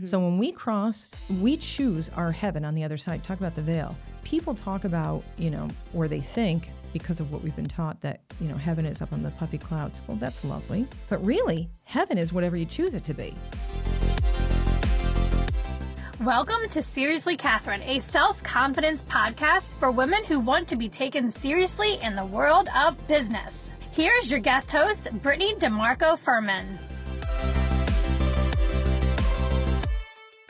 So when we cross, we choose our heaven on the other side. Talk about the veil. People talk about, or they think, because of what we've been taught, that, heaven is up on the puffy clouds. Well, that's lovely. But really, heaven is whatever you choose it to be. Welcome to Seriously Catherine, a self-confidence podcast for women who want to be taken seriously in the world of business. Here's your guest host, Brittany Demarco Furman.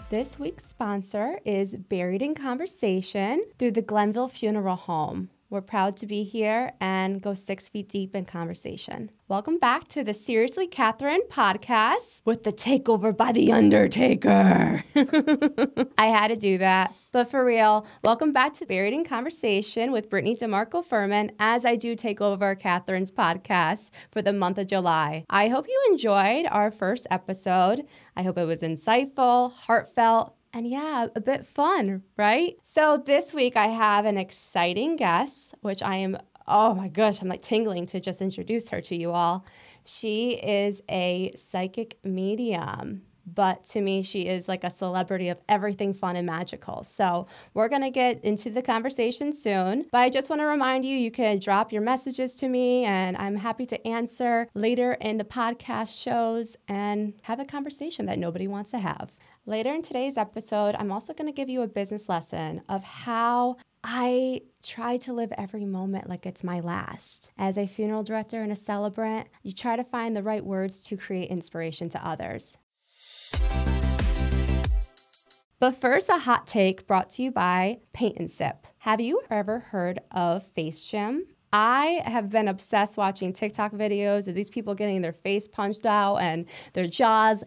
This week's sponsor is Buried in Conversation through the Glenville Funeral Home. We're proud to be here and go 6 feet deep in conversation. Welcome back to the Seriously Catherine podcast with the takeover by the Undertaker. I had to do that, but for real, welcome back to Buried in Conversation with Brittany Demarco Furman as I do take over Catherine's podcast for the month of July. I hope you enjoyed our first episode. I hope it was insightful, heartfelt, and yeah, a bit fun, right? So this week I have an exciting guest, which I am, oh my gosh, I'm like tingling to just introduce her to you all. She is a psychic medium, but to me, she is like a celebrity of everything fun and magical. So we're going to get into the conversation soon, but I just want to remind you, you can drop your messages to me and I'm happy to answer later in the podcast shows and have a conversation that nobody wants to have. Later in today's episode, I'm also going to give you a business lesson of how I try to live every moment like it's my last. As a funeral director and a celebrant, you try to find the right words to create inspiration to others. But first, a hot take brought to you by Paint and Sip. Have you ever heard of face gym? I have been obsessed watching TikTok videos of these people getting their face punched out and their jaws,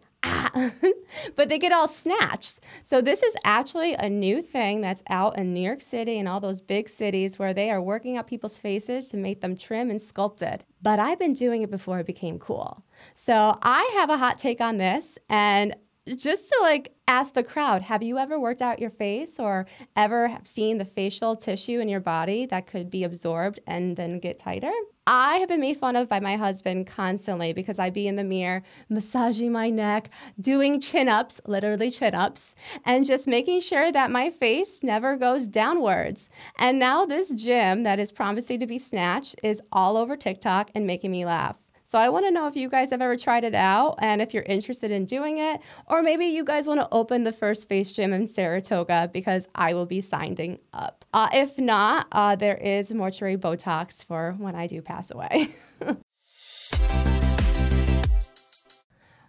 but they get all snatched. So this is actually a new thing that's out in New York City and all those big cities where they are working up people's faces to make them trim and sculpted. But I've been doing it before it became cool. So I have a hot take on this, and just to ask the crowd, have you ever worked out your face or ever have seen the facial tissue in your body that could be absorbed and then get tighter? I have been made fun of by my husband constantly because I'd be in the mirror massaging my neck, doing chin-ups, literally chin-ups, and just making sure that my face never goes downwards. And now this gym that is promising to be snatched is all over TikTok and making me laugh. So I want to know if you guys have ever tried it out and if you're interested in doing it, or maybe you guys want to open the first face gym in Saratoga because I will be signing up. If not, there is mortuary Botox for when I do pass away.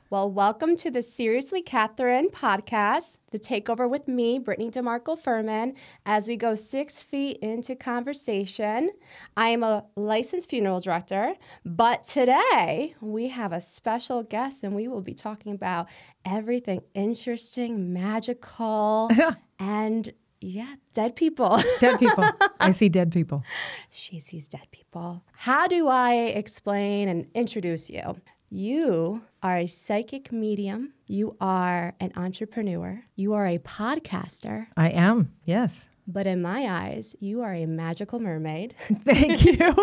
Well, welcome to the Seriously Catherine podcast, the takeover with me, Brittany Demarco Furman, as we go 6 feet into conversation. I am a licensed funeral director, but today we have a special guest and we will be talking about everything interesting, magical, and dead people. Dead people. I see dead people. She sees dead people. How do I explain and introduce you? You are a psychic medium. You are an entrepreneur. You are a podcaster. I am, yes. But in my eyes, you are a magical mermaid. Thank you.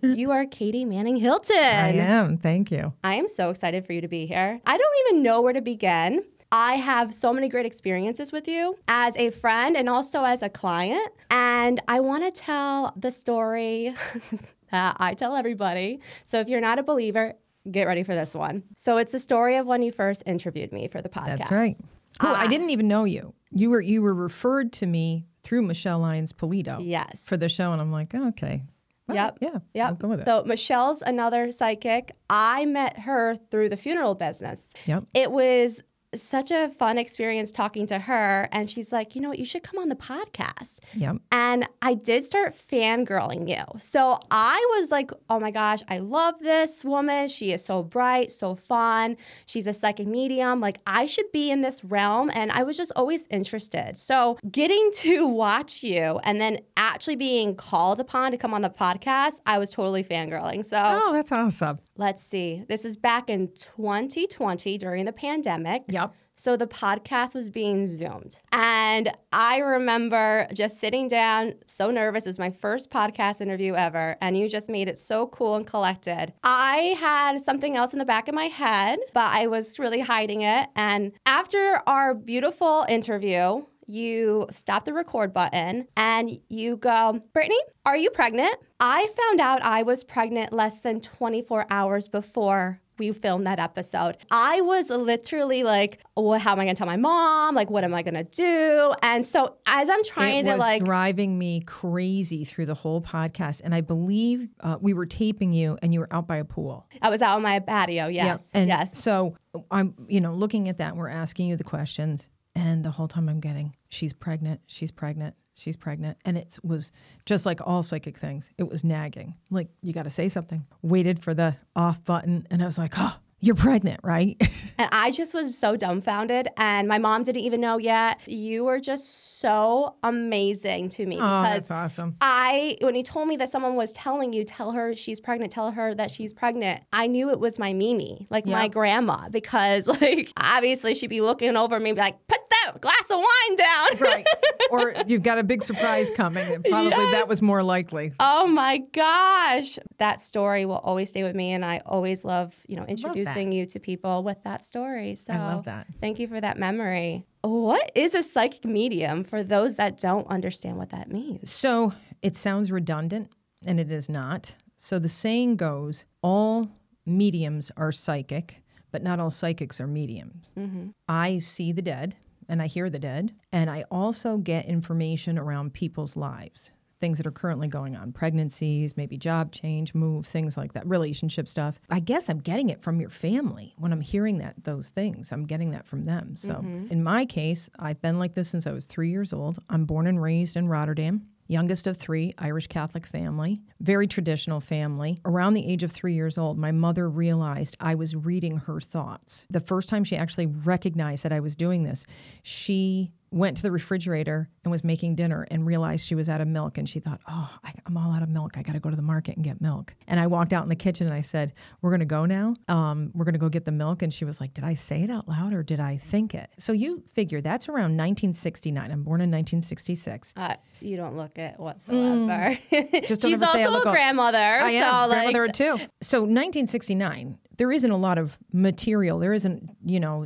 You are Katie Manning Hilton. I am, thank you. I am so excited for you to be here. I don't even know where to begin. I have so many great experiences with you as a friend and also as a client. And I want to tell the story that I tell everybody. So if you're not a believer, get ready for this one. So it's the story of when you first interviewed me for the podcast. That's right. Oh, I didn't even know you. You were referred to me through Michelle Lyons Polito. Yes. For the show, and I'm like, oh, okay. Well, Yep. I'll go with it. So Michelle's another psychic. I met her through the funeral business. Yep. It was such a fun experience talking to her, and she's like, you know what, you should come on the podcast. Yep. And I did start fangirling you. So I was like, oh my gosh, I love this woman. She is so bright, so fun. She's a psychic medium. Like, I should be in this realm. And I was just always interested. So getting to watch you and then actually being called upon to come on the podcast, I was totally fangirling. So oh, that's awesome. let's see, this is back in 2020 during the pandemic. Yep. So the podcast was being Zoomed. And I remember just sitting down, so nervous. It was my first podcast interview ever. And you just made it so cool and collected. I had something else in the back of my head, but I was really hiding it. And after our beautiful interview, you stop the record button and you go, Brittany, are you pregnant? I found out I was pregnant less than 24 hours before we filmed that episode. I was literally like, well, how am I going to tell my mom? Like, what am I going to do? And so as I'm trying to like... It was driving me crazy through the whole podcast. And I believe we were taping you and you were out by a pool. I was out on my patio, yes. Yeah. And yes. so I'm, looking at that and we're asking you the questions. And the whole time I'm getting, she's pregnant, she's pregnant, she's pregnant. And it was just like all psychic things. It was nagging. Like, you got to say something. Waited for the off button. And I was like, oh, you're pregnant, right? And I just was so dumbfounded. And my mom didn't even know yet. You were just so amazing to me. Oh, that's awesome. When you told me that someone was telling you, tell her she's pregnant, tell her that she's pregnant, I knew it was my Mimi, like my grandma, because like obviously she'd be looking over me and be like, put that glass of wine down. Right. Or you've got a big surprise coming. And probably that was more likely. Oh my gosh. That story will always stay with me. And I always love, introducing you to people with that story. So I love that. Thank you for that memory. What is a psychic medium for those that don't understand what that means? So it sounds redundant, and it is not. So the saying goes, all mediums are psychic, but not all psychics are mediums. Mm-hmm. I see the dead, and I hear the dead, and I also get information around people's lives. Things that are currently going on, pregnancies, maybe job change, move, things like that, relationship stuff. I guess I'm getting it from your family when I'm hearing those things. I'm getting that from them. So in my case, I've been like this since I was 3 years old. I'm born and raised in Rotterdam. Youngest of three, Irish Catholic family, very traditional family. Around the age of 3 years old, my mother realized I was reading her thoughts. The first time she actually recognized that I was doing this, she went to the refrigerator and was making dinner and realized she was out of milk. And she thought, I'm all out of milk. I got to go to the market and get milk. And I walked out in the kitchen and I said, we're going to go now. We're going to go get the milk. And she was like, did I say it out loud or did I think it? So you figure that's around 1969. I'm born in 1966. You don't look it whatsoever. Just don't She's ever say I also look a grandmother. I am. Grandmother like... too. So 1969. There isn't a lot of material. There isn't,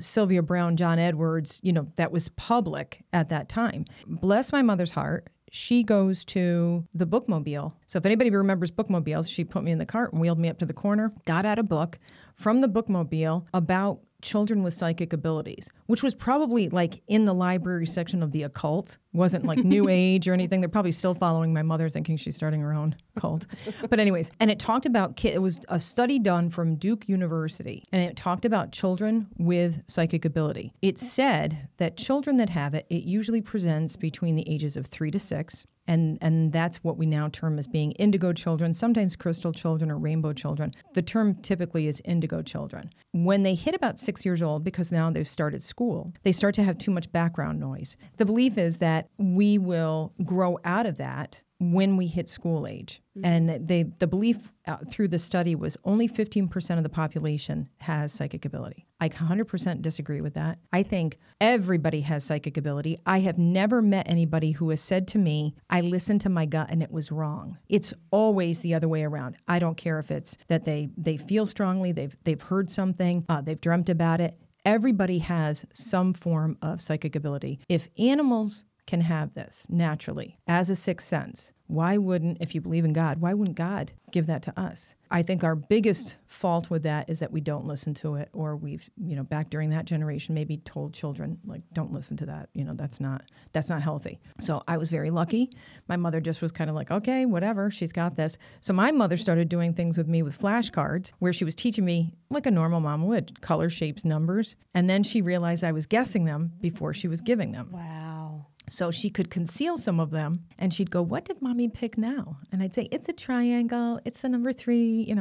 Sylvia Brown, John Edwards, that was public at that time. Bless my mother's heart. She goes to the bookmobile. So if anybody remembers bookmobiles, she put me in the cart and wheeled me up to the corner, got out a book from the bookmobile about children with psychic abilities, which was probably like in the library section of the occult. Wasn't like new age or anything. They're probably still following my mother, thinking she's starting her own cult. But anyways, and it talked about, it was a study done from Duke University, and it talked about children with psychic ability. It said that children that have it, it usually presents between the ages of 3 to 6. And that's what we now term as being indigo children, sometimes crystal children or rainbow children. The term typically is indigo children. When they hit about 6 years old, because now they've started school, they start to have too much background noise. The belief is that we will grow out of that when we hit school age. Mm-hmm. And the belief through the study was only 15% of the population has psychic ability. I 100% disagree with that. I think everybody has psychic ability. I have never met anybody who has said to me, I listened to my gut and it was wrong. It's always the other way around. I don't care if it's that they feel strongly, they've heard something, they've dreamt about it. Everybody has some form of psychic ability. If animals can have this naturally as a sixth sense, why wouldn't, if you believe in God, why wouldn't God give that to us? I think our biggest fault with that is that we don't listen to it, or we've, back during that generation, maybe told children, like, don't listen to that. That's not healthy. So I was very lucky. My mother just was kind of like, okay, whatever, she's got this. So my mother started doing things with me with flashcards where she was teaching me like a normal mom would, color, shapes, numbers. And then she realized I was guessing them before she was giving them. Wow. So she could conceal some of them, and she'd go, what did mommy pick now? And I'd say, it's a triangle, it's a number 3,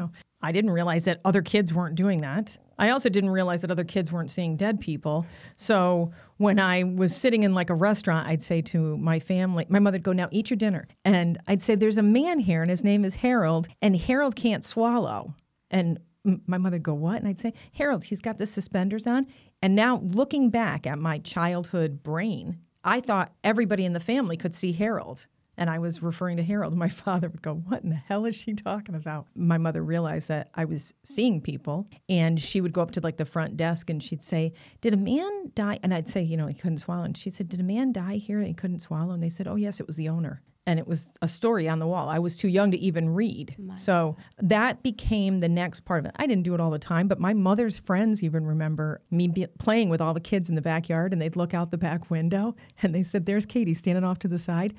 I didn't realize that other kids weren't doing that. I also didn't realize that other kids weren't seeing dead people. So when I was sitting in like a restaurant, I'd say to my family, my mother'd go, now eat your dinner. And I'd say, there's a man here, and his name is Harold, and Harold can't swallow. And My mother would go, what? And I'd say, Harold, he's got the suspenders on. And now looking back at my childhood brain, I thought everybody in the family could see Harold. And I was referring to Harold. My father would go, what in the hell is she talking about? My mother realized that I was seeing people, and she would go up to like the front desk and she'd say, did a man die? And I'd say, he couldn't swallow. And she said, did a man die here and he couldn't swallow? And they said, oh, yes, it was the owner. And it was a story on the wall. I was too young to even read. So that became the next part of it. I didn't do it all the time, but my mother's friends even remember me playing with all the kids in the backyard, and they'd look out the back window, and they said, there's Katie standing off to the side,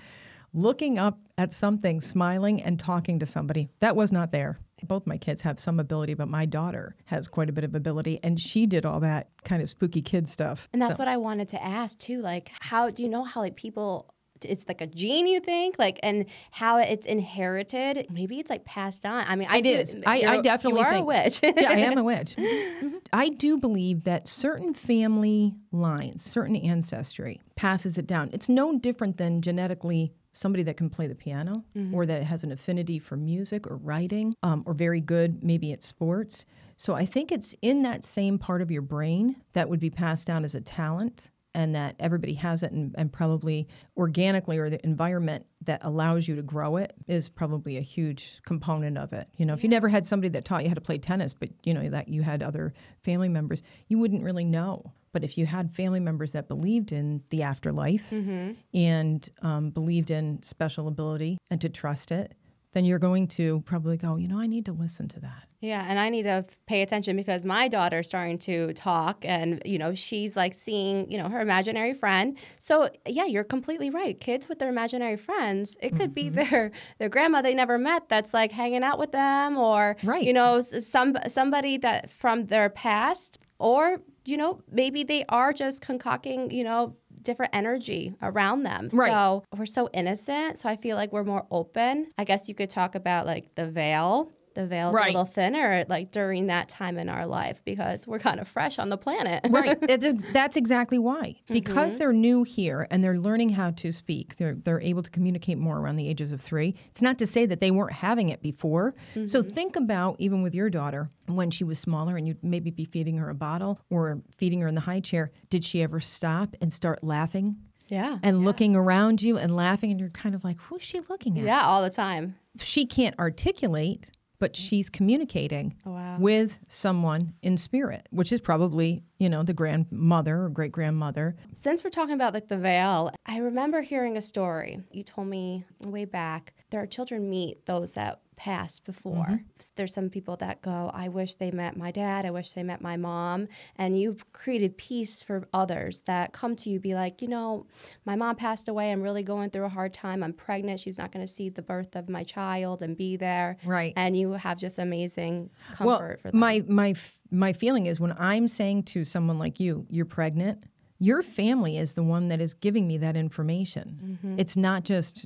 looking up at something, smiling and talking to somebody. That was not there. Both my kids have some ability, but my daughter has quite a bit of ability, and she did all that kind of spooky kid stuff. And that's what I wanted to ask, too. Like, how do you know how, like, people... It's like a gene, you think, like, and how it's inherited. Maybe it's like passed on. I mean, I definitely you are think a witch. Yeah, I am a witch. Mm-hmm. I do believe that certain family lines, certain ancestry passes it down. It's no different than genetically somebody that can play the piano or that has an affinity for music or writing or very good maybe at sports. So I think it's in that same part of your brain that would be passed down as a talent, and that everybody has it, and probably organically, or the environment that allows you to grow it is probably a huge component of it. If you never had somebody that taught you how to play tennis, but that you had other family members, you wouldn't really know. But if you had family members that believed in the afterlife and believed in special ability and to trust it, then you're going to probably go, I need to listen to that. Yeah, and I need to pay attention because my daughter's starting to talk, and, she's like seeing, her imaginary friend. So, yeah, you're completely right. Kids with their imaginary friends, it could be their grandma they never met that's like hanging out with them, or, somebody that from their past, or, maybe they are just concocting, different energy around them. Right. So we're so innocent. So I feel like we're more open. I guess you could talk about like the veil. The veil's a little thinner like during that time in our life because we're kind of fresh on the planet. Right. That's exactly why. Because they're new here and they're learning how to speak, they're able to communicate more around the ages of 3. It's not to say that they weren't having it before. So think about, even with your daughter, when she was smaller and you'd maybe be feeding her a bottle or feeding her in the high chair, did she ever stop and start laughing? Yeah. And looking around you and laughing, and you're kind of like, who's she looking at? Yeah, all the time. She can't articulate, but she's communicating with someone in spirit, which is probably, the grandmother or great-grandmother. Since we're talking about like the veil, I remember hearing a story. You told me way back, there are children meet those that passed before. There's some people that go, I wish they met my dad, I wish they met my mom. And you've created peace for others that come to you, be like, my mom passed away, I'm really going through a hard time, I'm pregnant, she's not going to see the birth of my child and be there. Right. And you have just amazing comfort for them. My feeling is, when I'm saying to someone like you, you're pregnant, your family is the one that is giving me that information. It's not just,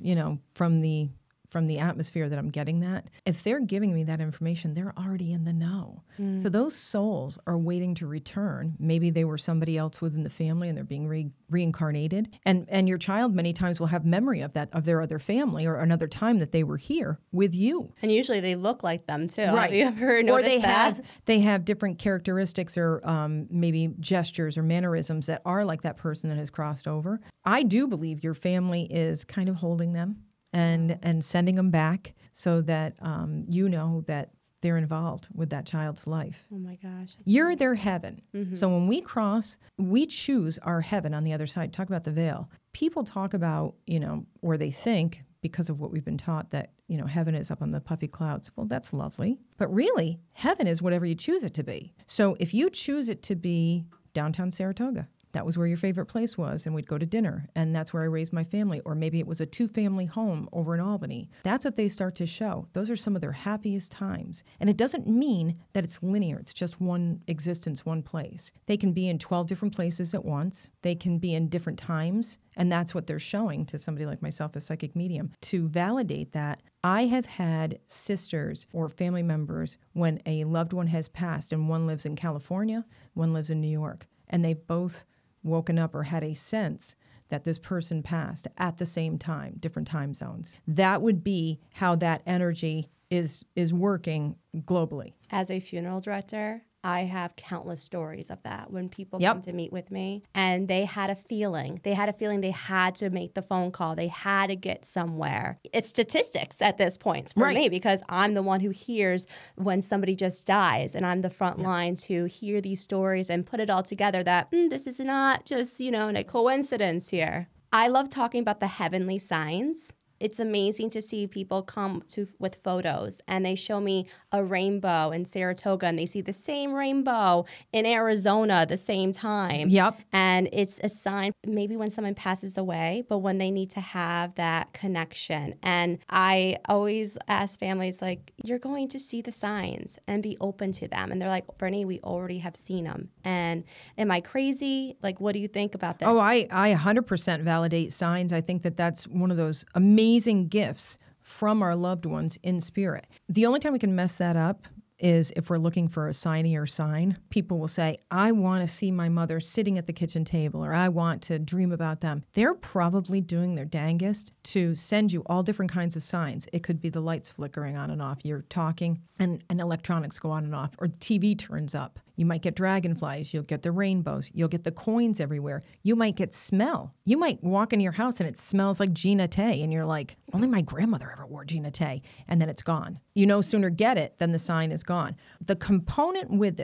from the atmosphere that I'm getting that. If they're giving me that information, they're already in the know. So those souls are waiting to return. Maybe they were somebody else within the family and they're being reincarnated. And your child many times will have memory of that, of their other family or another time that they were here with you. And usually they look like them too. Right. Have you ever noticed that? They have different characteristics or maybe gestures or mannerisms that are like that person that has crossed over. I do believe your family is kind of holding them and sending them back so that that they're involved with that child's life. Oh my gosh. You're their heaven. So when we cross, we choose our heaven on the other side. Talk about the veil. People talk about, or they think, because of what we've been taught, that, heaven is up on the puffy clouds. Well, that's lovely. But really, heaven is whatever you choose it to be. So if you choose it to be downtown Saratoga, that was where your favorite place was, and we'd go to dinner, and that's where I raised my family. Or maybe it was a 2-family home over in Albany. That's what they start to show. Those are some of their happiest times. And it doesn't mean that it's linear. It's just one existence, one place. They can be in 12 different places at once. They can be in different times, and that's what they're showing to somebody like myself, a psychic medium. To validate that, I have had sisters or family members when a loved one has passed, and one lives in California, one lives in New York, and they both woken up or had a sense that this person passed at the same time, different time zones. That would be how that energy is working globally. As a funeral director, I have countless stories of that when people Yep. come to meet with me and they had a feeling. They had to make the phone call. They had to get somewhere. It's statistics at this point for Right. me because I'm the one who hears when somebody just dies and I'm the front line to hear these stories and put it all together that this is not just, a coincidence here. I love talking about the heavenly signs. It's amazing to see people come with photos and they show me a rainbow in Saratoga and they see the same rainbow in Arizona at the same time. Yep. And it's a sign maybe when someone passes away, but when they need to have that connection. And I always ask families, like, you're going to see the signs and be open to them. And they're like, Brittany, we already have seen them. And am I crazy? Like, what do you think about this? Oh, I 100% validate signs. I think that that's one of those amazing gifts from our loved ones in spirit. The only time we can mess that up is if we're looking for a signier sign. People will say, I want to see my mother sitting at the kitchen table, or I want to dream about them. They're probably doing their dangest to send you all different kinds of signs. It could be the lights flickering on and off. You're talking and electronics go on and off, or TV turns up. You might get dragonflies. You'll get the rainbows. You'll get the coins everywhere. You might get smell. You might walk into your house and it smells like Gina Tay, and you're like, only my grandmother ever wore Gina Tay, and then it's gone. You no sooner get it than the sign is gone. The component with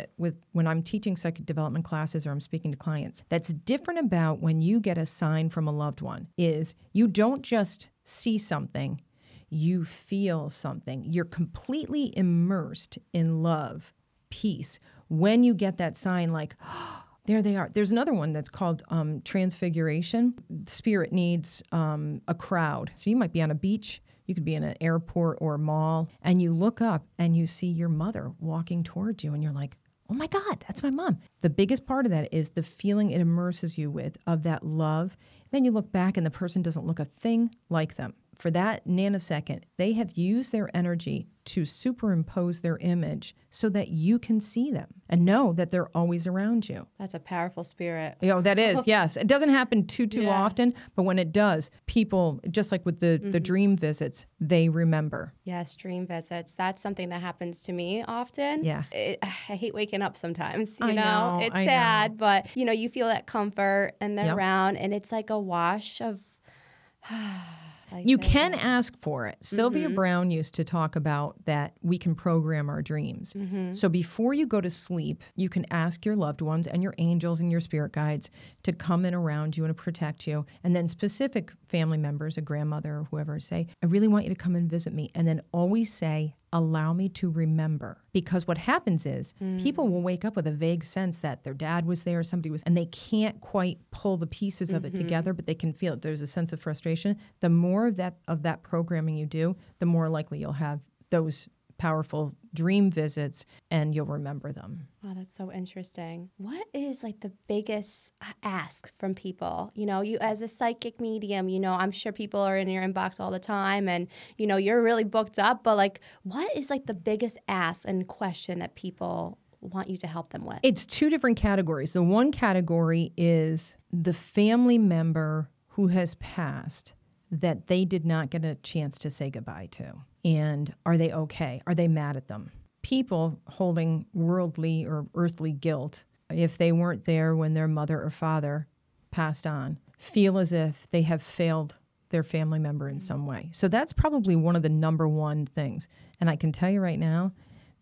when I'm teaching psychic development classes or I'm speaking to clients, that's different about when you get a sign from a loved one is you don't just see something, you feel something. You're completely immersed in love, peace. When you get that sign, like, oh, there they are. There's another one that's called transfiguration. Spirit needs a crowd. So you might be on a beach. You could be in an airport or a mall, and you look up and you see your mother walking towards you, and you're like, oh my God, that's my mom. The biggest part of that is the feeling it immerses you with of that love. Then you look back and the person doesn't look a thing like them. For that nanosecond, they have used their energy to superimpose their image so that you can see them and know that they're always around you. That's a powerful spirit. That is, yes. It doesn't happen too often, but when it does, people, just like with the dream visits, they remember. Yes, dream visits. That's something that happens to me often. Yeah. I hate waking up sometimes, I know, It's I sad, know. but, you feel that comfort and they're Yep. around and it's like a wash of... You can ask for it. Sylvia Brown used to talk about that we can program our dreams. So before you go to sleep, you can ask your loved ones and your angels and your spirit guides to come in around you and to protect you. And then specific family members, a grandmother or whoever, say, I really want you to come and visit me. And then always say, allow me to remember. Because what happens is people will wake up with a vague sense that their dad was there, somebody was, and they can't quite pull the pieces of it together, but they can feel it. There's a sense of frustration. The more of that programming you do, the more likely you'll have those powerful dream visits and you'll remember them. Wow, that's so interesting. What is like the biggest ask from people? You as a psychic medium, I'm sure people are in your inbox all the time and, you're really booked up, but like, what is like the biggest ask and question that people want you to help them with? It's two different categories. The one category is the family member who has passed that they did not get a chance to say goodbye to. And are they okay? Are they mad at them? People holding worldly or earthly guilt, if they weren't there when their mother or father passed on, feel as if they have failed their family member in some way. So that's probably one of the number one things. And I can tell you right now,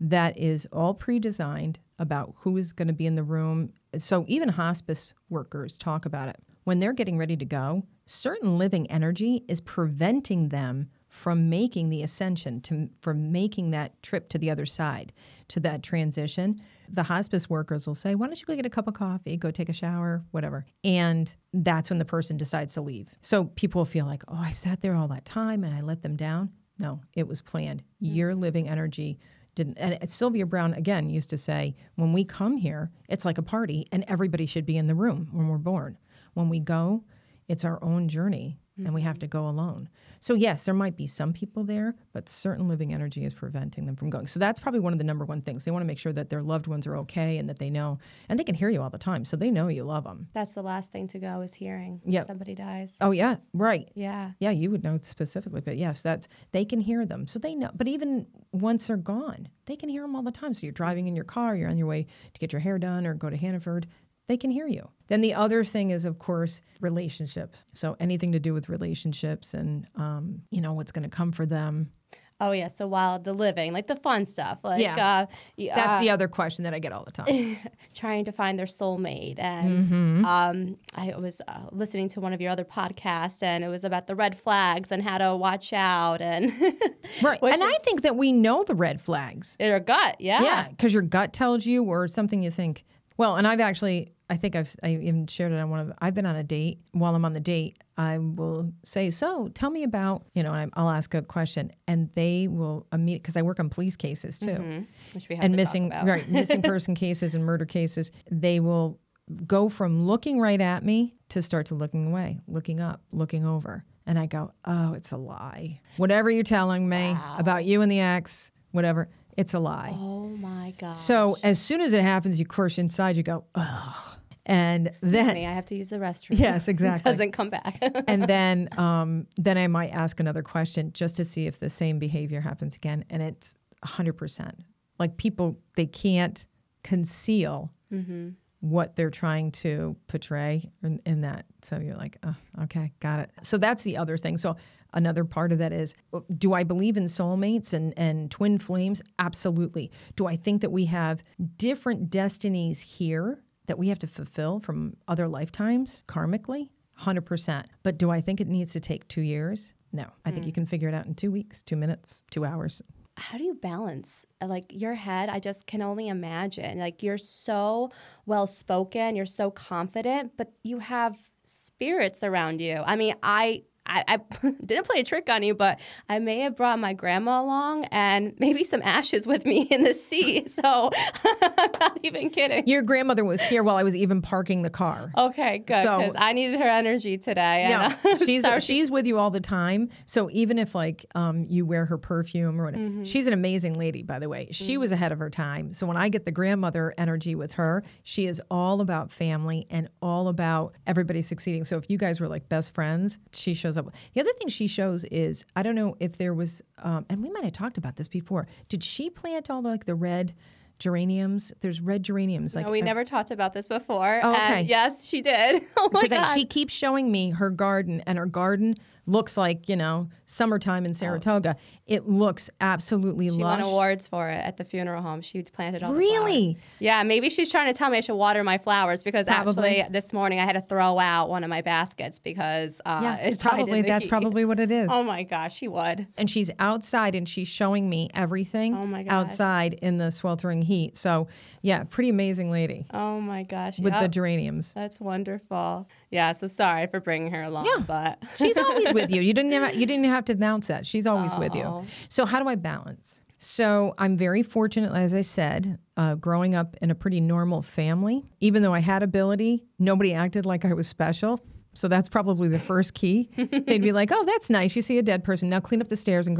that is all pre-designed about who is going to be in the room. So even hospice workers talk about it. When they're getting ready to go, certain living energy is preventing them from making the ascension, from making that trip to the other side, to that transition. The hospice workers will say, why don't you go get a cup of coffee, go take a shower, whatever. And that's when the person decides to leave. So people feel like, oh, I sat there all that time and I let them down. No, it was planned. Your living energy didn't. And Sylvia Brown, again, used to say, when we come here, it's like a party and everybody should be in the room when we're born. When we go, it's our own journey. and we have to go alone. So yes, there might be some people there, but certain living energy is preventing them from going. So that's probably one of the number one things. They want to make sure that their loved ones are okay and that they know, and they can hear you all the time. So they know you love them. That's the last thing to go is hearing somebody dies. Oh yeah, right. Yeah. Yeah, you would know specifically, but yes, they can hear them. So they know, but even once they're gone, they can hear them all the time. So you're driving in your car, you're on your way to get your hair done or go to Hannaford, they can hear you. Then the other thing is, of course, relationships. So anything to do with relationships and, what's going to come for them. Oh, yeah. So while the living, like the fun stuff. Like, that's the other question that I get all the time. Trying to find their soulmate. And I was listening to one of your other podcasts, and it was about the red flags and how to watch out. And right. And I think that we know the red flags. In your gut, yeah. Yeah, because your gut tells you or something you think. Well, and I think I even shared it on I've been on a date. While I'm on the date, I will say, so tell me about, and I'll ask a question, and they will immediately, because I work on police cases too. Which we have and to missing, talk about. missing person cases and murder cases. They will go from looking right at me to start to looking away, looking up, looking over. And I go, oh, it's a lie. Whatever you're telling me about you and the ex, whatever, it's a lie. Oh my gosh. So as soon as it happens, you crush inside, you go, ugh. And Excuse then me, I have to use the restroom. Yes, exactly. It doesn't come back. And then I might ask another question just to see if the same behavior happens again. And it's 100%. Like people, they can't conceal what they're trying to portray in that. So you're like, oh, okay, got it. So that's the other thing. So another part of that is, do I believe in soulmates and twin flames? Absolutely. Do I think that we have different destinies here that we have to fulfill from other lifetimes karmically? 100%. But do I think it needs to take 2 years? No. I think you can figure it out in 2 weeks, 2 minutes, 2 hours. How do you balance like your head? I just can only imagine. Like you're so well spoken, you're so confident, but you have spirits around you. I mean, I didn't play a trick on you, but I may have brought my grandma along and maybe some ashes with me in the sea. So I'm not even kidding. Your grandmother was here while I was even parking the car. Okay, good, because I needed her energy today. Yeah, she's with you all the time. So even if you wear her perfume or whatever, she's an amazing lady, by the way. She was ahead of her time. So when I get the grandmother energy with her, she is all about family and all about everybody succeeding. So if you guys were like best friends, she shows up. The other thing she shows is, I don't know if there was, and we might have talked about this before, did she plant all the red geraniums? There's red geraniums. No, we never talked about this before. Oh, okay. And yes, she did. Oh my God. She keeps showing me her garden, and her garden looks like, summertime in Saratoga. It looks absolutely lush. She won awards for it at the funeral home. She planted all the Really? flowers. Yeah, maybe she's trying to tell me I should water my flowers because actually this morning I had to throw out one of my baskets because it's probably that's probably what it is. Oh my gosh, she would. And she's outside and she's showing me everything outside in the sweltering heat. So yeah, pretty amazing lady. Oh my gosh. With the geraniums. That's wonderful. Yeah, so sorry for bringing her along, but she's always with you. You didn't have to announce that. She's always with you. So how do I balance? So I'm very fortunate, as I said, growing up in a pretty normal family. Even though I had ability, nobody acted like I was special. So that's probably the first key. They'd be like, oh, that's nice. You see a dead person. Now clean up the stairs and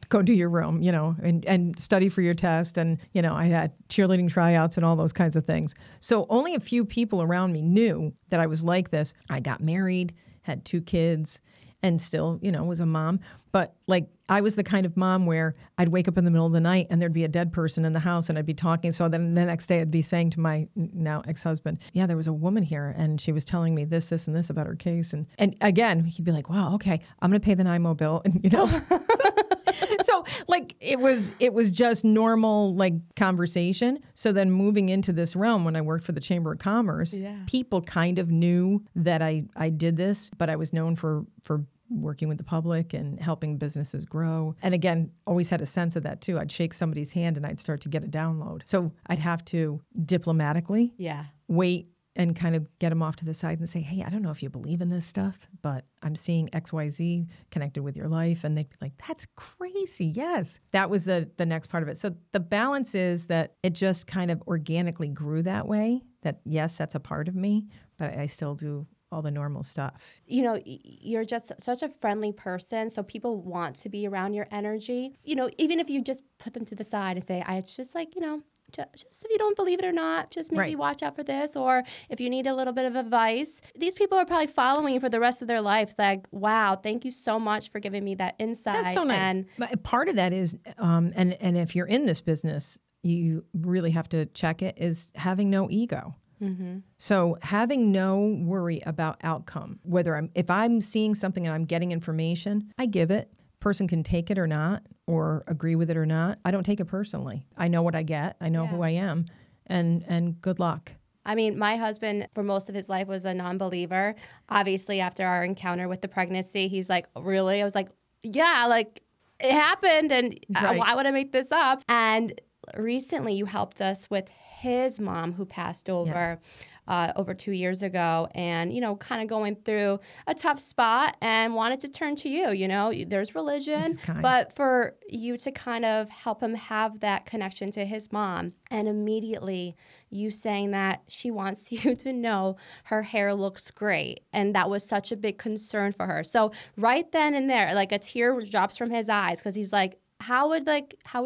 go do your room, and study for your test. And, I had cheerleading tryouts and all those kinds of things. So only a few people around me knew that I was like this. I got married, had 2 kids, and still, was a mom. But I was the kind of mom where I'd wake up in the middle of the night and there'd be a dead person in the house and I'd be talking. So then the next day I'd be saying to my now ex-husband, yeah, there was a woman here and she was telling me this, and this about her case. And again, he'd be like, wow, okay, I'm going to pay the NIMO bill. And, so it was just normal conversation. So then moving into this realm when I worked for the Chamber of Commerce, people kind of knew that I did this, but I was known for working with the public and helping businesses grow. And again, always had a sense of that too. I'd shake somebody's hand and I'd start to get a download. So I'd have to diplomatically wait and kind of get them off to the side and say, hey, I don't know if you believe in this stuff, but I'm seeing XYZ connected with your life. And they'd be like, that's crazy. Yes. That was the next part of it. So the balance is that it just kind of organically grew that way, that yes, that's a part of me, but I still do all the normal stuff. You know, you're just such a friendly person, so people want to be around your energy. You know, even if you just put them to the side and say, it's just like, you know, just if you don't believe it or not, just maybe watch out for this. Or if you need a little bit of advice, these people are probably following you for the rest of their life. Like, wow, thank you so much for giving me that insight. That's so nice. And part of that is, and if you're in this business, you really have to check it, is having no ego. Mm-hmm. So having no worry about outcome, if I'm seeing something and I'm getting information, I give it. Person can take it or not, or agree with it or not. I don't take it personally. I know what I get. I know who I am, and good luck. I mean, my husband, for most of his life, was a non-believer. Obviously, after our encounter with the pregnancy, he's like, really? I was like, yeah, like, it happened, and why would I make this up? And recently, you helped us with his mom, who passed over over 2 years ago, and, you know, kind of going through a tough spot, and wanted to turn to you. You know, there's religion, but for you to kind of help him have that connection to his mom, and immediately you saying that she wants you to know her hair looks great, and that was such a big concern for her. So right then and there, like, a tear drops from his eyes, because he's like, how would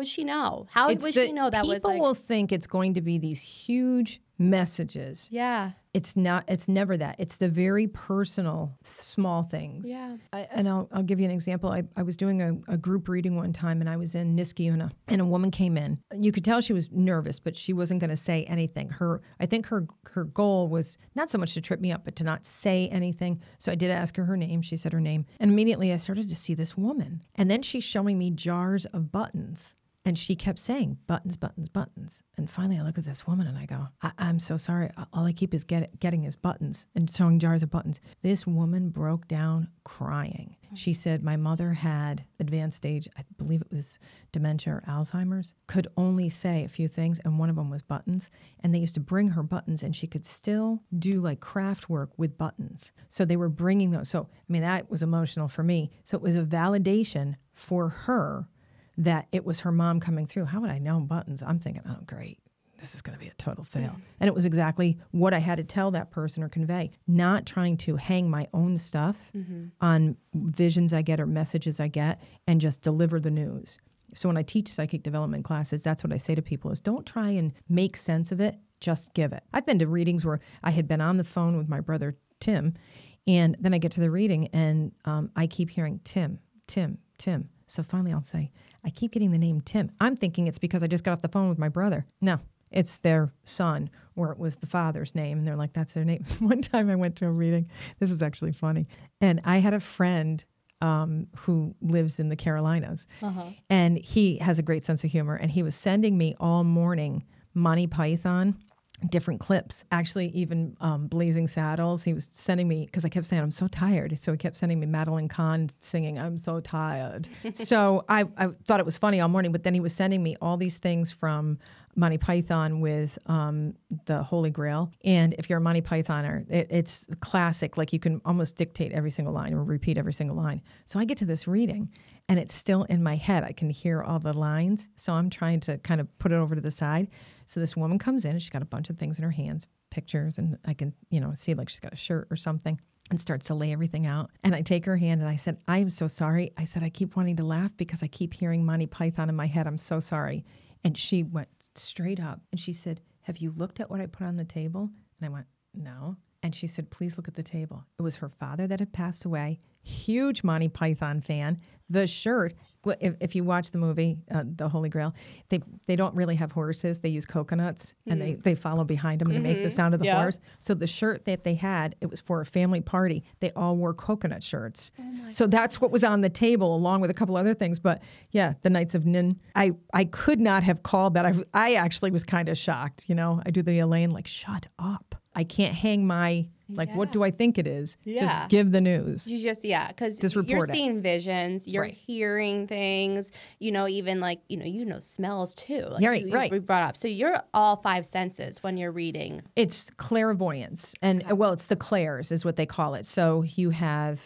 she know? How would she know that was like... People will think it's going to be these huge messages. Yeah. It's not. It's never that. It's the very personal, small things. Yeah. I'll give you an example. I was doing a group reading one time, and I was in Niskayuna, and a woman came in. You could tell she was nervous, but she wasn't going to say anything. I think her goal was not so much to trip me up, but to not say anything. So I did ask her name. She said her name. And immediately I started to see this woman. And then she's showing me jars of buttons. And she kept saying, buttons, buttons, buttons. And finally I look at this woman and I go, I'm so sorry. All I keep is getting is buttons and showing jars of buttons. This woman broke down crying. She said, my mother had advanced stage, I believe it was dementia or Alzheimer's, could only say a few things, and one of them was buttons. And they used to bring her buttons, and she could still do like craft work with buttons. So they were bringing those. So, I mean, that was emotional for me. So it was a validation for her that it was her mom coming through. How would I know buttons? I'm thinking, oh, great. This is going to be a total fail. And it was exactly what I had to tell that person or convey, not trying to hang my own stuff on visions I get or messages I get and just deliver the news. So when I teach psychic development classes, that's what I say to people is don't try and make sense of it, just give it. I've been to readings where I had been on the phone with my brother, Tim, and then I get to the reading and I keep hearing Tim, Tim, Tim. So finally I'll say, I keep getting the name Tim. I'm thinking it's because I just got off the phone with my brother. No, it's their son, or it was the father's name. And they're like, that's their name. One time I went to a reading. This is actually funny. And I had a friend who lives in the Carolinas. And he has a great sense of humor. And he was sending me all morning Monty Python, different clips, actually even Blazing Saddles. He was sending me, because I kept saying, I'm so tired. So he kept sending me Madeline Kahn singing, I'm so tired. So I thought it was funny all morning, but then he was sending me all these things from Monty Python with the Holy Grail. And if you're a Monty Pythoner, it's classic. Like you can almost dictate every single line or repeat every single line. So I get to this reading and it's still in my head. I can hear all the lines. So I'm trying to kind of put it over to the side. So this woman comes in and she's got a bunch of things in her hands, pictures, and I can, see like she's got a shirt or something, and starts to lay everything out. And I take her hand and I said, I am so sorry. I said, I keep wanting to laugh because I keep hearing Monty Python in my head. I'm so sorry. And she went straight up and she said, have you looked at what I put on the table? And I went, no. And she said, please look at the table. It was her father that had passed away, huge Monty Python fan. The shirt, if you watch the movie, The Holy Grail, they don't really have horses. They use coconuts, and they follow behind them to make the sound of the horse. So the shirt that they had, it was for a family party. They all wore coconut shirts. So that's what was on the table, along with a couple other things. But yeah, the Knights of Nin. I could not have called that. I actually was kind of shocked. I do the Elaine, like, shut up. I can't hang my, what do I think it is? Just give the news. You just, because you're seeing visions, you're hearing things, even smells too. Like we brought up. So you're all five senses when you're reading. It's clairvoyance. And, it's the clairs is what they call it. So you have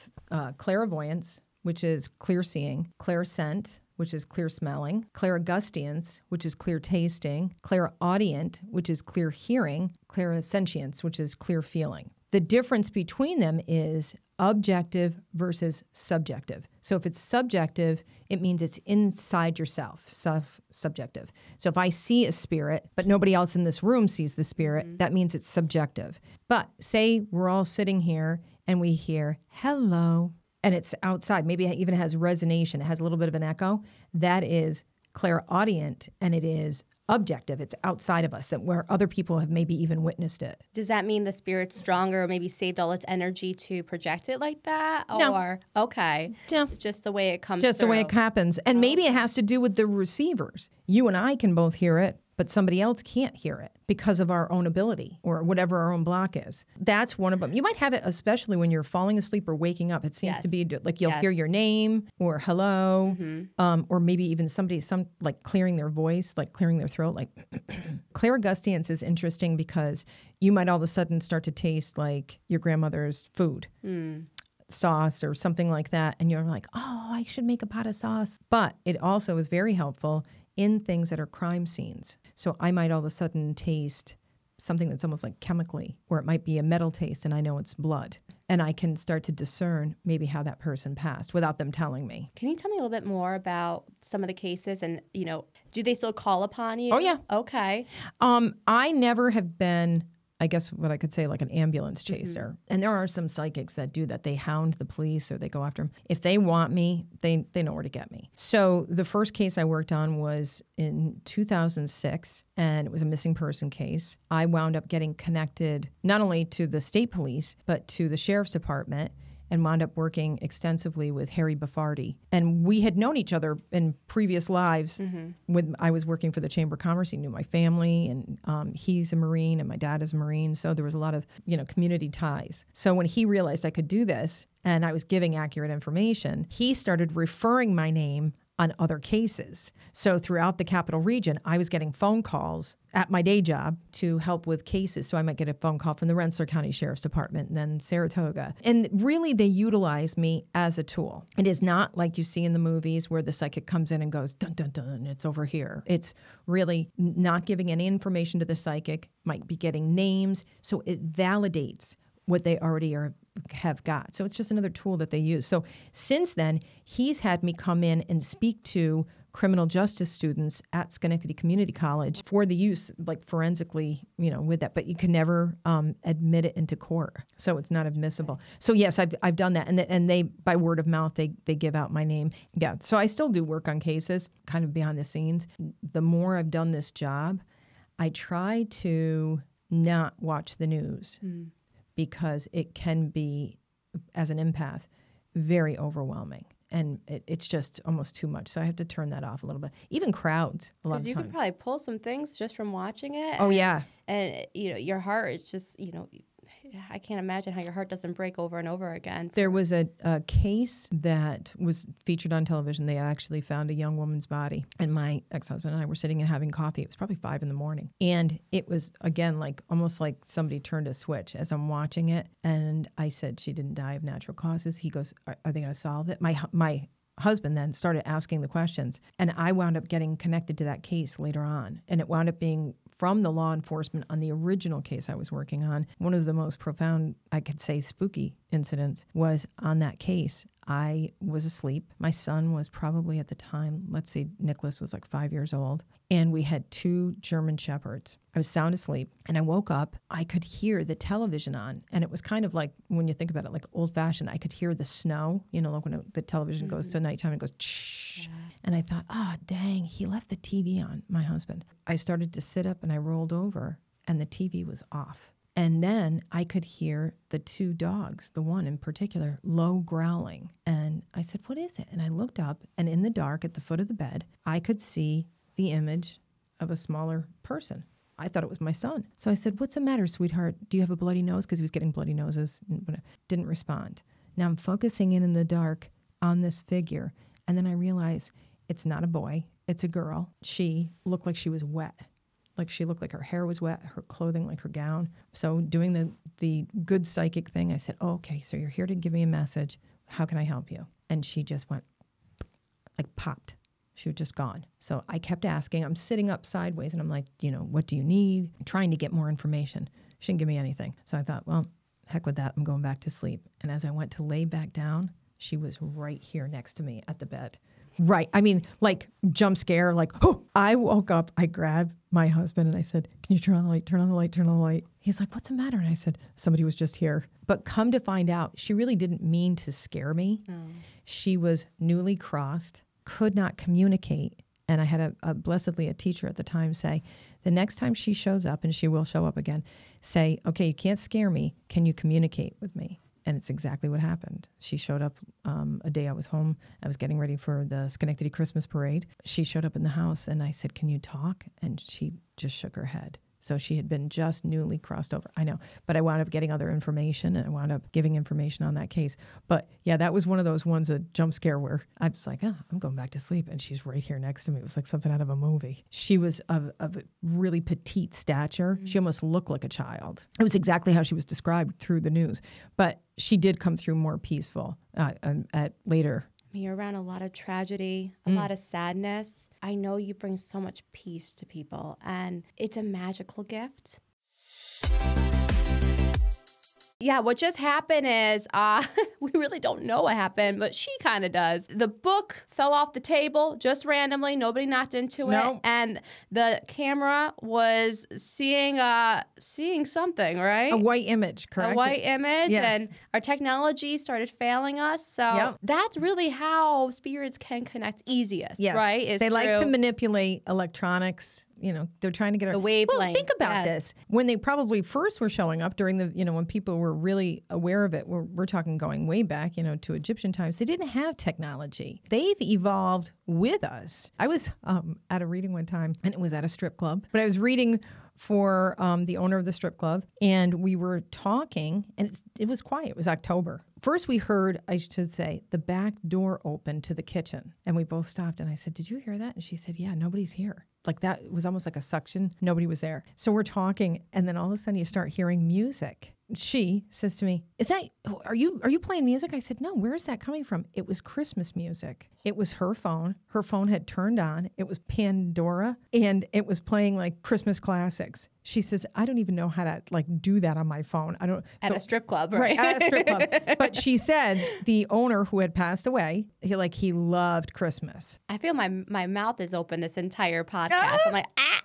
clairvoyance, which is clear seeing, clairscent, which is clear smelling, clairaugustience, which is clear tasting, clairaudient, which is clear hearing, clairsentience, which is clear feeling. The difference between them is objective versus subjective. So if it's subjective, it means it's inside yourself, subjective. So if I see a spirit, but nobody else in this room sees the spirit, that means it's subjective. But say we're all sitting here and we hear, hello, and it's outside. Maybe it even has resonation. It has a little bit of an echo. That is clairaudient, and it is objective. It's outside of us, that where other people have maybe even witnessed it. Does that mean the spirit's stronger or maybe saved all its energy to project it like that? No. Or, okay. No. Just the way it comes Just through. the way it happens. And maybe it has to do with the receivers. You and I can both hear it, but somebody else can't hear it because of our own ability or whatever our own block is. That's one of them. You might have it especially when you're falling asleep or waking up. It seems to be like you'll hear your name or hello, or maybe even somebody like clearing their voice, like clearing their throat. Like clairaudience is interesting because you might all of a sudden start to taste like your grandmother's food. Sauce or something like that. And you're like, oh, I should make a pot of sauce. But it also is very helpful in things that are crime scenes. So I might all of a sudden taste something that's almost like chemically, or it might be a metal taste and I know it's blood. And I can start to discern maybe how that person passed without them telling me. Can you tell me a little bit more about some of the cases and, do they still call upon you? Oh, yeah. Okay. I never have been, I guess what I could say, like an ambulance chaser. And there are some psychics that do that. They hound the police or they go after them. If they want me, they know where to get me. So the first case I worked on was in 2006, and it was a missing person case. I wound up getting connected not only to the state police, but to the sheriff's department, and wound up working extensively with Harry Baffardi. And we had known each other in previous lives. When I was working for the Chamber of Commerce, he knew my family, and he's a Marine, and my dad is a Marine. So there was a lot of, community ties. So when he realized I could do this, and I was giving accurate information, he started referring my name on other cases. So throughout the capital region, I was getting phone calls at my day job to help with cases. So I might get a phone call from the Rensselaer County Sheriff's Department and then Saratoga. And really, they utilize me as a tool. It is not like you see in the movies where the psychic comes in and goes, dun, dun, dun, it's over here. It's really not giving any information to the psychic, might be getting names. So it validates what they already have got. So it's just another tool that they use. So since then, he's had me come in and speak to criminal justice students at Schenectady Community College for the use, like forensically, with that. But you can never admit it into court. So it's not admissible. So yes, I've done that. And they, by word of mouth, they give out my name. Yeah. So I still do work on cases, kind of behind the scenes. The more I've done this job, I try to not watch the news. Because it can be, as an empath, very overwhelming. And it's just almost too much. So I have to turn that off a little bit. Even crowds, a lot of times. Because you can probably pull some things just from watching it. Oh, yeah. And, your heart is just, I can't imagine how your heart doesn't break over and over again. There was a case that was featured on television. They actually found a young woman's body. And my ex-husband and I were sitting and having coffee. It was probably 5 a.m. And it was, again, almost like somebody turned a switch as I'm watching it. And I said, she didn't die of natural causes. He goes, are they going to solve it? My husband then started asking the questions. And I wound up getting connected to that case later on. And it wound up being from the law enforcement on the original case I was working on. One of the most profound, I could say, spooky incidents was on that case. I was asleep. My son was probably at the time, let's say Nicholas was like 5 years old. And we had 2 German Shepherds. I was sound asleep and I woke up. I could hear the television on. And it was kind of like, when you think about it, like old fashioned. I could hear the snow, like when the television goes to nighttime, it goes, shh. And I thought, dang, he left the TV on, my husband. I started to sit up and I rolled over and the TV was off. And then I could hear the 2 dogs, the one in particular, low growling. And I said, what is it? And I looked up, and in the dark at the foot of the bed, I could see the image of a smaller person. I thought it was my son. So I said, what's the matter, sweetheart? Do you have a bloody nose? Because he was getting bloody noses. Didn't respond. Now I'm focusing in the dark on this figure. And then I realize it's not a boy. It's a girl. She looked like she was wet. Like she looked like her hair was wet, her clothing like her gown. So doing the good psychic thing, I said, okay, so you're here to give me a message. How can I help you? And she just went, like popped. She was just gone. So I kept asking. I'm sitting up sideways, and I'm like, what do you need? I'm trying to get more information. She didn't give me anything. So I thought, well, heck with that. I'm going back to sleep. And as I went to lay back down, she was right here next to me at the bed. Right. I mean, like jump scare, like, oh, I woke up, I grabbed my husband and I said, can you turn on the light, turn on the light, turn on the light? He's like, what's the matter? And I said, somebody was just here. But come to find out, she really didn't mean to scare me. She was newly crossed, could not communicate. And I had blessedly a teacher at the time say, the next time she shows up, and she will show up again, say, okay, you can't scare me. Can you communicate with me? And it's exactly what happened. She showed up a day I was home. I was getting ready for the Schenectady Christmas parade. She showed up in the house, and I said, can you talk? And she just shook her head. So she had been just newly crossed over. I know. But I wound up getting other information, and I wound up giving information on that case. But yeah, that was one of those ones, a jump scare where I was like, oh, I'm going back to sleep. And she's right here next to me. It was like something out of a movie. She was of a really petite stature. She almost looked like a child. It was exactly how she was described through the news. But she did come through more peaceful at later. You're around a lot of tragedy, a lot of sadness. I know you bring so much peace to people, and it's a magical gift. Yeah, what just happened is, we really don't know what happened, but she kind of does. The book fell off the table just randomly. Nobody knocked into it. And the camera was seeing something, right? A white image, correct? A white image. Yes. And our technology started failing us. So that's really how spirits can connect easiest, right? They like to manipulate electronics. You know, they're trying to get the wavelengths. Well, think about this. When they probably first were showing up during the, when people were really aware of it, we're talking going way back, to Egyptian times, they didn't have technology. They've evolved with us. I was at a reading one time, and it was at a strip club, but I was reading for the owner of the strip club, and we were talking, and it was quiet. It was October. First, we heard, I should say, the back door open to the kitchen, and we both stopped, and I said, did you hear that? And she said, yeah, nobody's here. Like that, it was almost like a suction. Nobody was there. So we're talking, and then all of a sudden you start hearing music. She says to me, are you playing music? I said, no, where is that coming from? It was Christmas music. It was her phone. Her phone had turned on. It was Pandora, and it was playing like Christmas classics. She says, I don't even know how to do that on my phone. I don't. At a strip club, right? At a strip club. But she said the owner who had passed away, he loved Christmas. I feel my mouth is open this entire podcast. I'm like, ah.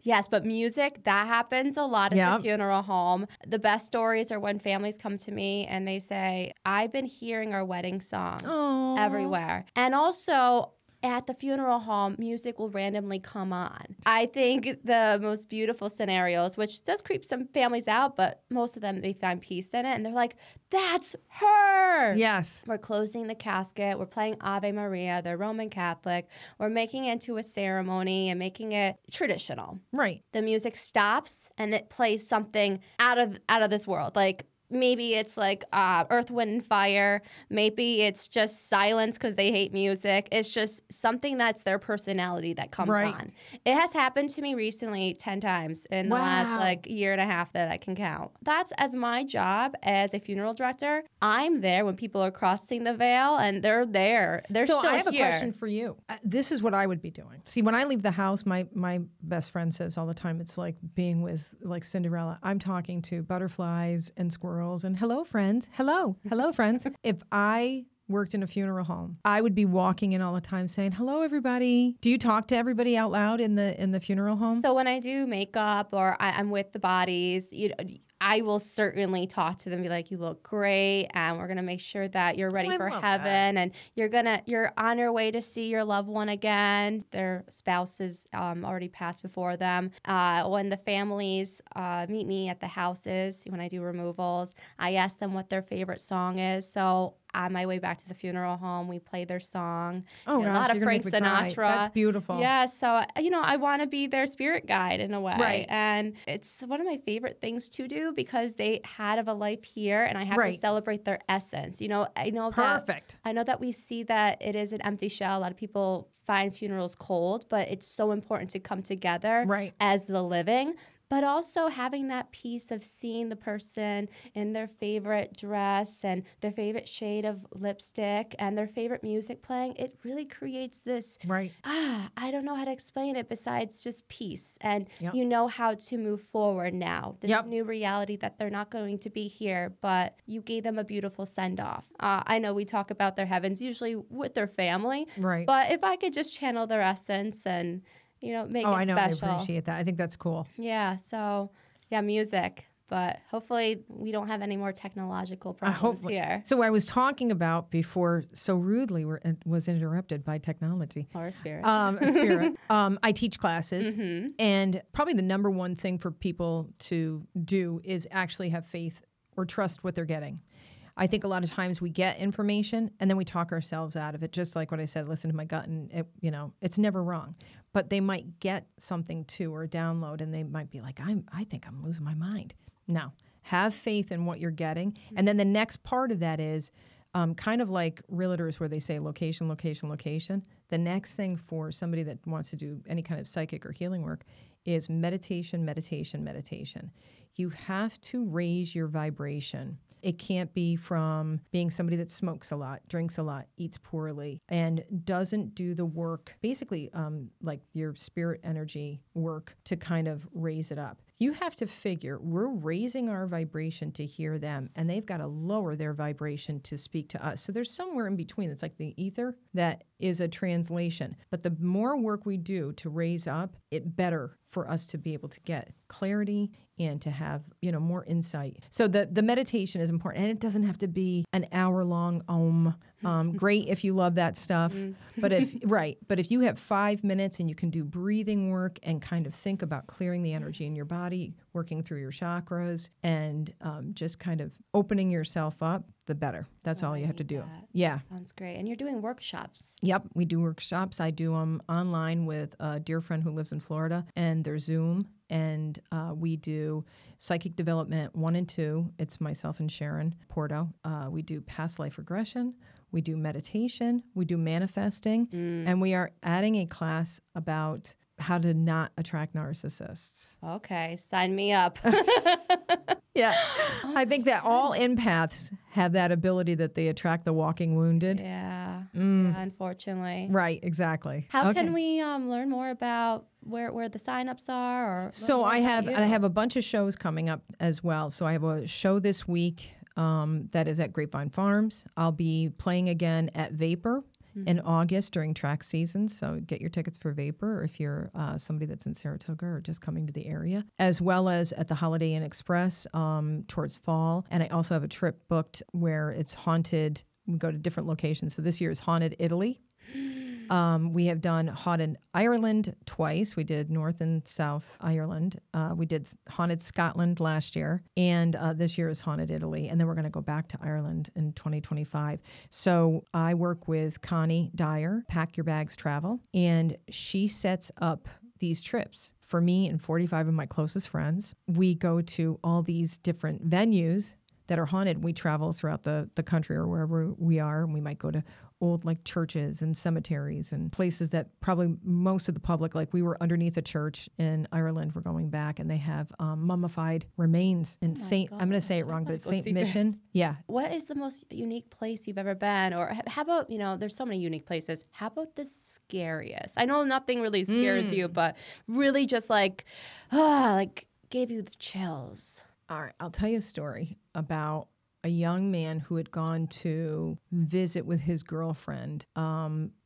Yes, but music, that happens a lot at the funeral home. The best stories are when families come to me and they say, I've been hearing our wedding song everywhere. And also, at the funeral home, music will randomly come on. I think the most beautiful scenarios, which does creep some families out, but most of them, they find peace in it. And they're like, that's her. Yes. We're closing the casket. We're playing Ave Maria. They're Roman Catholic. We're making it into a ceremony and making it traditional. Right. The music stops and it plays something out of this world. Like, maybe it's like Earth, Wind, and Fire. Maybe it's just silence because they hate music. It's just something that's their personality that comes on. It has happened to me recently 10 times in the last year and a half that I can count. That's as my job as a funeral director. I'm there when people are crossing the veil, and they're there. They're still here. So I have a question for you. This is what I would be doing. See, when I leave the house, my best friend says all the time, it's like being with Cinderella. I'm talking to butterflies and squirrels. And hello, friends. Hello, friends. If I worked in a funeral home, I would be walking in all the time saying, hello, everybody. Do you talk to everybody out loud in the funeral home? So when I do makeup or I'm with the bodies, I will certainly talk to them and be like, you look great, and we're going to make sure that you're ready for heaven, and you're on your way to see your loved one again. Their spouses already passed before them. When the families meet me at the houses, when I do removals, I ask them what their favorite song is. So on my way back to the funeral home, we play their song. Oh, gosh, a lot of Frank Sinatra. That's beautiful. Yeah, so, I want to be their spirit guide in a way. Right. And it's one of my favorite things to do because they had a life here, and I have to celebrate their essence. I know that we see that it is an empty shell. A lot of people find funerals cold, but it's so important to come together as the living. but also having that piece of seeing the person in their favorite dress and their favorite shade of lipstick and their favorite music playing, it really creates this, Right. I don't know how to explain it besides just peace. And Yep. you know how to move forward now. This Yep. new reality that they're not going to be here, but you gave them a beautiful send-off. I know we talk about their heavens usually with their family, Right. but if I could just channel their essence and, you know, make it I know. special. I appreciate that. I think that's cool. Yeah, so, yeah, music. But hopefully we don't have any more technological problems Hopefully. here. So I was talking about before, so rudely was interrupted by technology. Or a spirit. Spirit. I teach classes, Mm-hmm. and probably the number one thing for people to do is actually have faith or trust what they're getting. I think a lot of times we get information and then we talk ourselves out of it. Just like what I said, listen to my gut, and it's never wrong. But they might get something too, or a download, and they might be like, I think I'm losing my mind. No, have faith in what you're getting. And then the next part of that is kind of like realtors where they say location, location, location. The next thing for somebody that wants to do any kind of psychic or healing work is meditation, meditation, meditation. You have to raise your vibration. It can't be from being somebody that smokes a lot, drinks a lot, eats poorly, and doesn't do the work, basically like your spirit energy work to kind of raise it up. You have to figure we're raising our vibration to hear them, and they've got to lower their vibration to speak to us. So there's somewhere in between. It's like the ether that is a translation. But the more work we do to raise up, it better for us to be able to get clarity and to have, more insight. So the meditation is important, and it doesn't have to be an hour-long great if you love that stuff. But if you have 5 minutes and you can do breathing work and kind of think about clearing the energy in your body, working through your chakras, and just kind of opening yourself up, the better. That's all you have to do. Yeah. Sounds great. And you're doing workshops. Yep, we do workshops. I do them online with a dear friend who lives in Florida, and they're Zoom. And we do psychic development 1 and 2. It's myself and Sharon Porto. We do past life regression. We do meditation. We do manifesting. And we are adding a class about how to not attract narcissists. Okay, sign me up. Yeah. I think that all empaths have that ability that they attract the walking wounded. Yeah, unfortunately. Right, exactly. How can we learn more about where the signups are? Or So I have a bunch of shows coming up as well. So I have a show this week that is at Grapevine Farms. I'll be playing again at Vapor in August during track season. So get your tickets for Vapor if you're somebody that's in Saratoga or just coming to the area, as well as at the Holiday Inn Express towards fall. And I also have a trip booked where it's haunted. We go to different locations. So this year is Haunted Italy. We have done Haunted Ireland twice. We did North and South Ireland. We did Haunted Scotland last year. And this year is Haunted Italy. And then we're going to go back to Ireland in 2025. So I work with Connie Dyer, Pack Your Bags Travel. And she sets up these trips for me and 45 of my closest friends. We go to all these different venues that are haunted. We travel throughout the country or wherever we are, and we might go to old like churches and cemeteries and places that probably most of the public, like we were underneath a church in Ireland, we're going back, and they have mummified remains in I'm going to say it wrong, but it's St. Mission. Yeah. What is the most unique place you've ever been? Or how about, there's so many unique places. How about the scariest? I know nothing really scares you, but really just like gave you the chills. All right, I'll tell you a story about a young man who had gone to visit with his girlfriend,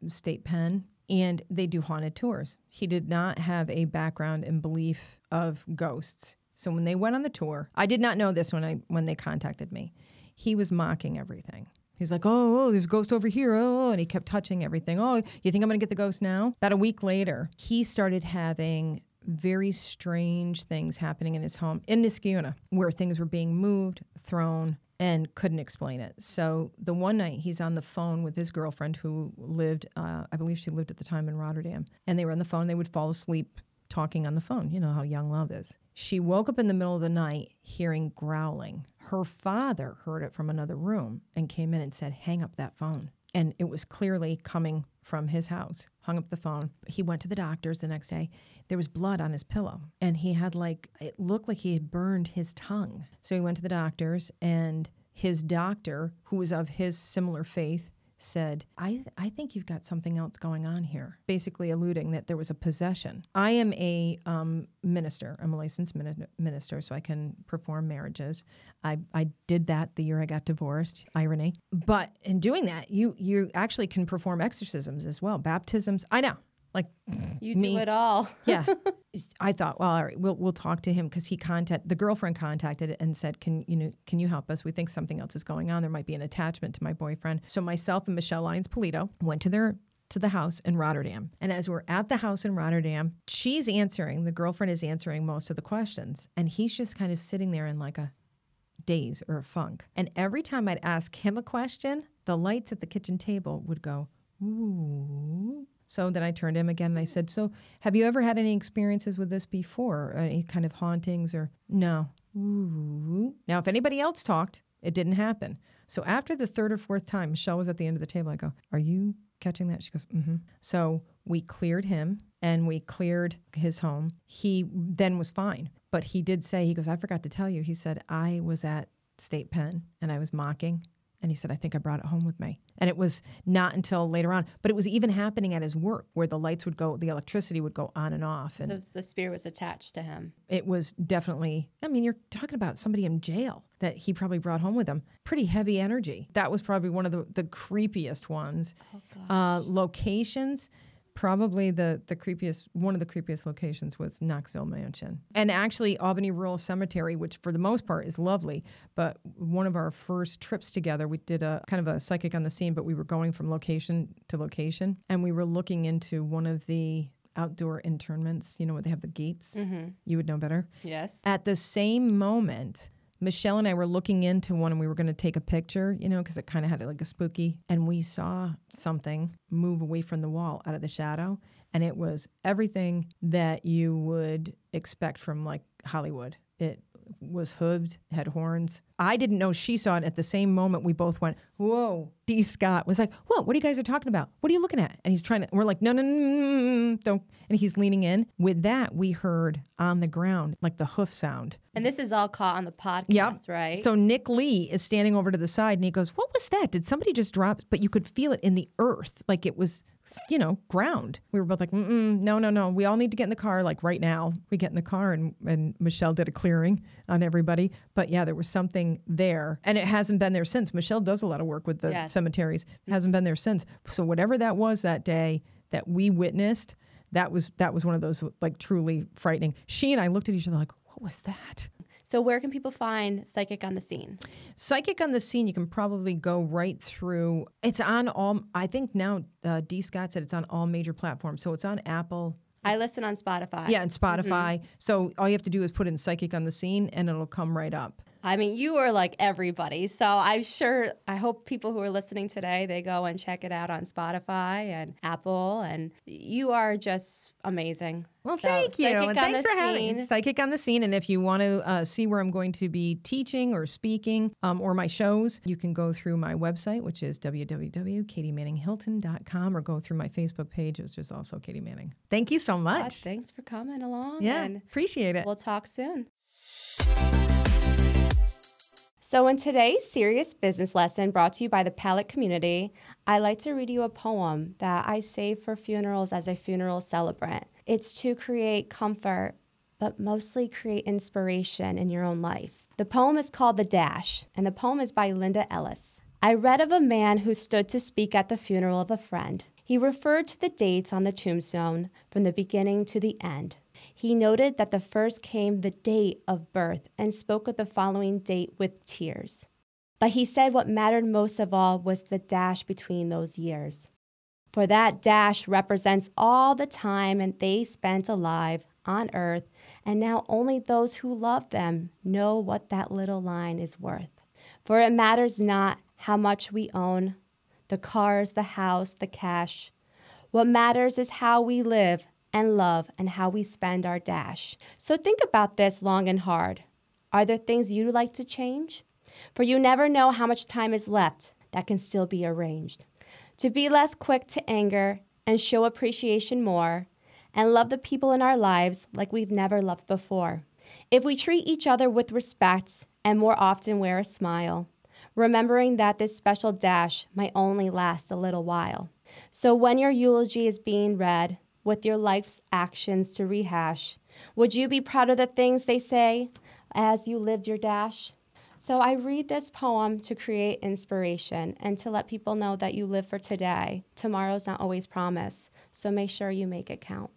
State Penn, and they do haunted tours. He did not have a background in belief of ghosts. So when they went on the tour, I did not know this when they contacted me. He was mocking everything. He's like, oh, there's a ghost over here. Oh, and he kept touching everything. Oh, you think I'm going to get the ghost now? About a week later, he started having very strange things happening in his home in Niskayuna, where things were being moved, thrown, and couldn't explain it. So the one night he's on the phone with his girlfriend who lived, I believe she lived at the time in Rotterdam, and they were on the phone. They would fall asleep talking on the phone. You know how young love is. She woke up in the middle of the night hearing growling. Her father heard it from another room and came in and said, hang up that phone. And it was clearly coming from his house. Hung up the phone. He went to the doctor's the next day. There was blood on his pillow. And he had it looked like he had burned his tongue. So he went to the doctor's, and his doctor, who was of his similar faith, said, I think you've got something else going on here, basically alluding that there was a possession. I am a minister. I'm a licensed minister, so I can perform marriages. I did that the year I got divorced, irony. But in doing that, you actually can perform exorcisms as well, baptisms. I know. Like you do it all. Yeah. I thought, well, all right, we'll talk to him, because the girlfriend contacted and said, can you help us? We think something else is going on. There might be an attachment to my boyfriend. So myself and Michelle Lyons-Polito went to the house in Rotterdam. And as we're at the house in Rotterdam, the girlfriend is answering most of the questions. And he's just kind of sitting there in like a daze or a funk. And every time I'd ask him a question, the lights at the kitchen table would go, ooh. So then I turned to him again and I said, so have you ever had any experiences with this before? Any kind of hauntings or no? Ooh. Now, if anybody else talked, it didn't happen. So after the third or fourth time, Michelle was at the end of the table. I go, are you catching that? She goes, mm-hmm. So we cleared him and we cleared his home. He then was fine. But he did say, he goes, I forgot to tell you. He said, I was at State Pen and I was mocking. And he said, I think I brought it home with me. And it was not until later on. But it was even happening at his work, where the lights would go, the electricity would go on and off. And so the spirit was attached to him. It was definitely, you're talking about somebody in jail that he probably brought home with him. Pretty heavy energy. That was probably one of the creepiest ones. Oh, gosh. Locations. Probably one of the creepiest locations was Knoxville Mansion. And actually Albany Rural Cemetery, which for the most part is lovely. But one of our first trips together, we did a kind of a psychic on the scene, but we were going from location to location. And we were looking into one of the outdoor internments, where they have the gates. Mm-hmm. You would know better. Yes. At the same moment, Michelle and I were looking into one, and we were going to take a picture, because it kind of had like a spooky, and we saw something move away from the wall out of the shadow, and it was everything that you would expect from like Hollywood. It was hooved, had horns. I didn't know she saw it. At the same moment, we both went, whoa. D. Scott was like, what are you guys talking about? What are you looking at? And he's trying to, we're like, no, don't. And he's leaning in. With that, we heard on the ground, like the hoof sound. And this is all caught on the podcast, yep. Right? So Nick Lee is standing over to the side, and he goes, what was that? Did somebody just drop? But you could feel it in the earth, like it was, ground. We were both like, no. We all need to get in the car, like right now. We get in the car, and Michelle did a clearing on everybody. But yeah, there was something there. And it hasn't been there since. Michelle does a lot of work with the cemeteries. It hasn't been there since. So whatever that was that day that we witnessed, that was one of those like truly frightening. She and I looked at each other like, what was that? So where can people find Psychic on the Scene? Psychic on the Scene, you can probably go right through. It's on all, I think now D. Scott said it's on all major platforms. So it's on Apple. I listen on Spotify. Yeah, and Spotify. Mm-hmm. So all you have to do is put in Psychic on the Scene, and it'll come right up. You are like everybody. So I hope people who are listening today, they go and check it out on Spotify and Apple. And you are just amazing. Well, thank you. And thanks for having me. Psychic on the Scene. And if you want to see where I'm going to be teaching or speaking or my shows, you can go through my website, which is www.katiemanningHilton.com, or go through my Facebook page, which is also Katie Manning. Thank you so much. Thanks for coming along. Yeah, appreciate it. We'll talk soon. So in today's serious business lesson brought to you by the Palette community, I like to read you a poem that I save for funerals as a funeral celebrant. It's to create comfort, but mostly create inspiration in your own life. The poem is called The Dash, and the poem is by Linda Ellis. I read of a man who stood to speak at the funeral of a friend. He referred to the dates on the tombstone from the beginning to the end. He noted that the first came the date of birth and spoke of the following date with tears. But he said what mattered most of all was the dash between those years. For that dash represents all the time and they spent alive on earth, and now only those who love them know what that little line is worth. For it matters not how much we own, the cars, the house, the cash. What matters is how we live and love and how we spend our dash. So think about this long and hard. Are there things you'd like to change? For you never know how much time is left that can still be arranged. to be less quick to anger and show appreciation more, and love the people in our lives like we've never loved before. If we treat each other with respect and more often wear a smile, remembering that this special dash might only last a little while. So when your eulogy is being read, with your life's actions to rehash, would you be proud of the things they say as you lived your dash? So I read this poem to create inspiration and to let people know that you live for today. Tomorrow's not always promised, so make sure you make it count.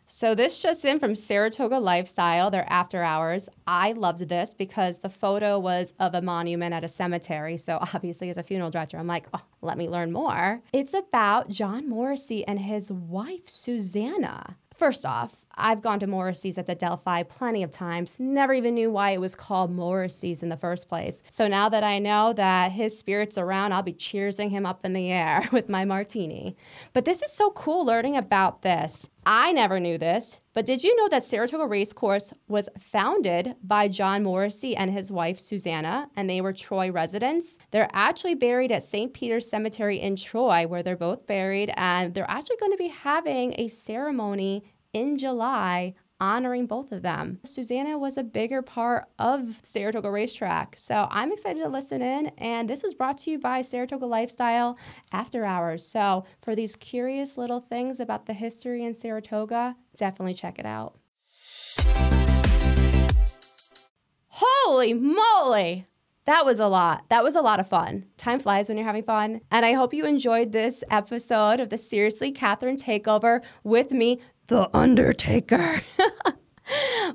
So this just in from Saratoga Lifestyle, their after hours. I loved this because the photo was of a monument at a cemetery. So obviously as a funeral director, I'm like, oh, let me learn more. It's about John Morrissey and his wife, Susanna. First off, I've gone to Morrissey's at the Delphi plenty of times, never even knew why it was called Morrissey's in the first place. So now that I know that his spirit's around, I'll be cheersing him up in the air with my martini. But this is so cool learning about this. I never knew this, but did you know that Saratoga Racecourse was founded by John Morrissey and his wife, Susanna, and they were Troy residents? They're actually buried at St. Peter's Cemetery in Troy, where they're both buried, and they're actually going to be having a ceremony in July honoring both of them. Susanna was a bigger part of Saratoga Racetrack, so I'm excited to listen in, and this was brought to you by Saratoga Lifestyle After Hours. So for these curious little things about the history in Saratoga, definitely check it out. Holy moly! That was a lot. That was a lot of fun. Time flies when you're having fun. And I hope you enjoyed this episode of the Seriously Catherine Takeover with me, The Undertaker.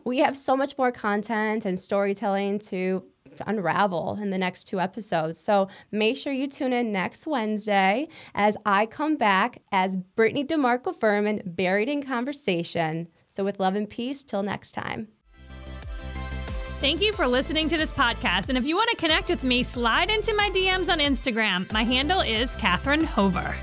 We have so much more content and storytelling to unravel in the next 2 episodes. So make sure you tune in next Wednesday as I come back as Brittany Demarco Furman, buried in conversation. So with love and peace, till next time. Thank you for listening to this podcast. And if you want to connect with me, slide into my DMs on Instagram. My handle is Catherine Hover.